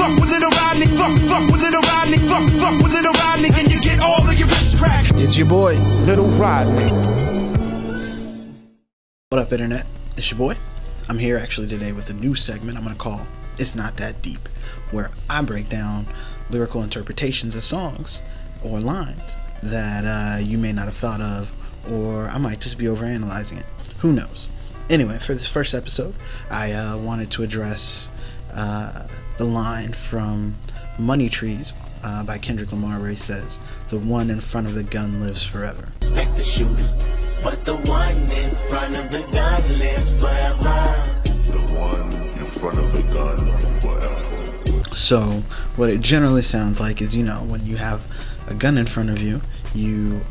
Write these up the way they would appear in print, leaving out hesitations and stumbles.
fuck with little Rodney, fuck with little Rodney, fuck with little Rodney, and you get all of your ribs cracked. It's your boy, Little Rodney. What up, internet? It's your boy. I'm here actually today with a new segment I'm going to call It's Not That Deep, where I break down lyrical interpretations of songs or lines that you may not have thought of, or I might just be overanalyzing it. Who knows? Anyway, for this first episode, I wanted to address the line from Money Trees by Kendrick Lamar, where he says, "The one in front of the gun lives forever." Expect the shooter, but the one in front of the gun lives forever. The one in front of the gun forever. So what it generally sounds like is, when you have a gun in front of you, your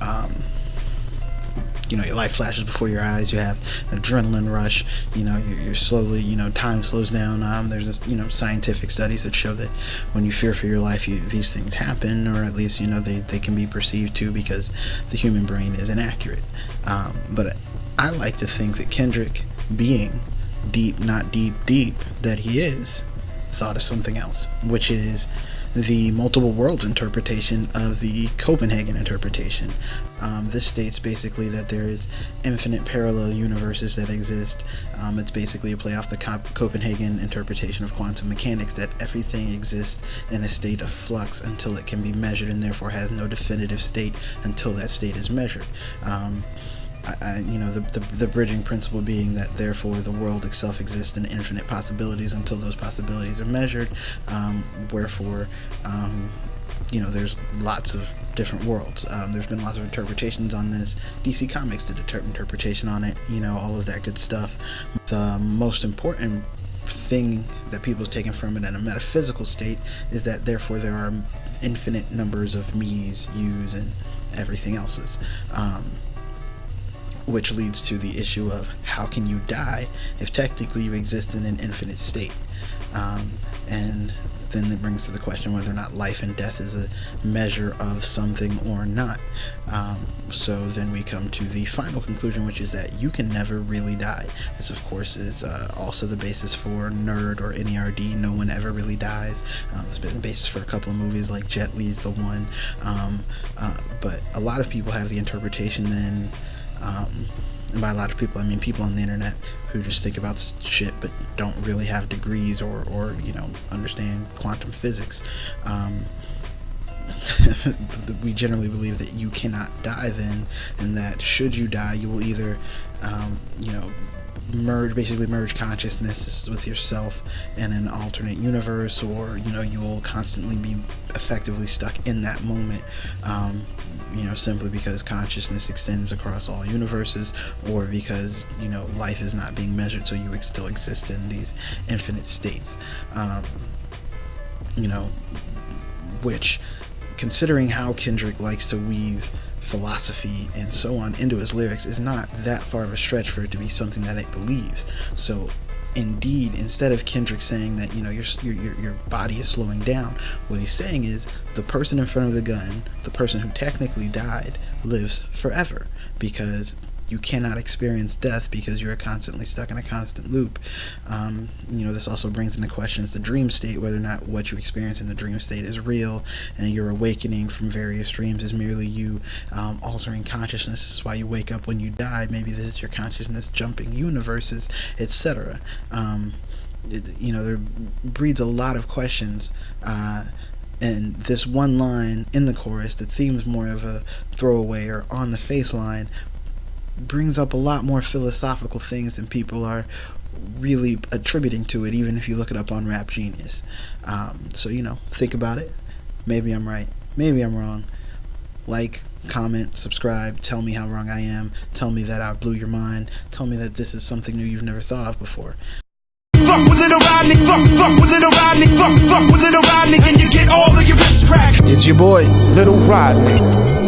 life flashes before your eyes, you have an adrenaline rush, you're slowly, time slows down. There's scientific studies that show that when you fear for your life, these things happen, or at least, they can be perceived to, because the human brain is inaccurate. But I like to think that Kendrick, being deep, not deep, that he is, thought of something else, which is the multiple worlds interpretation of the Copenhagen Interpretation. This states basically that there is infinite parallel universes that exist. It's basically a play off the Copenhagen Interpretation of quantum mechanics, that everything exists in a state of flux until it can be measured, and therefore has no definitive state until that state is measured. The bridging principle being that therefore the world itself exists in infinite possibilities until those possibilities are measured, wherefore there's lots of different worlds. There's been lots of interpretations on this. DC Comics did an interpretation on it, all of that good stuff. The most important thing that people have taken from it in a metaphysical state is that therefore there are infinite numbers of me's, you's, and everything else's. Which leads to the issue of how can you die if technically you exist in an infinite state? And then it brings to the question whether or not life and death is a measure of something or not. So then we come to the final conclusion, which is that you can never really die. This, of course, is also the basis for NERD or NERD. No one ever really dies. It's been the basis for a couple of movies like Jet Li's The One. But a lot of people have the interpretation then, and by a lot of people I mean people on the internet who just think about shit but don't really have degrees or understand quantum physics. We generally believe that you cannot die then, and that should you die, you will either merge consciousness with yourself in an alternate universe, or you will constantly be effectively stuck in that moment, simply because consciousness extends across all universes, or because life is not being measured, so you still exist in these infinite states. Which, considering how Kendrick likes to weave philosophy and so on into his lyrics, is not that far of a stretch for it to be something that it believes. So indeed, instead of Kendrick saying that your body is slowing down, what he's saying is the person in front of the gun, the person who technically died, lives forever, because you cannot experience death because you're constantly stuck in a constant loop. This also brings into question the dream state, whether or not what you experience in the dream state is real, and your awakening from various dreams is merely you altering consciousness. This is why you wake up when you die. Maybe this is your consciousness jumping universes, etc. There breeds a lot of questions. And this one line in the chorus that seems more of a throwaway or on the face line brings up a lot more philosophical things than people are really attributing to it, even if you look it up on Rap Genius. So think about it. Maybe I'm right, maybe I'm wrong. Like, comment, subscribe, tell me how wrong I am, tell me that I blew your mind, tell me that this is something new you've never thought of before. Fuck with little Rodney, fuck with little Rodney, fuck with little Rodney, and you get all of your ribs cracked. It's your boy, Little Rodney.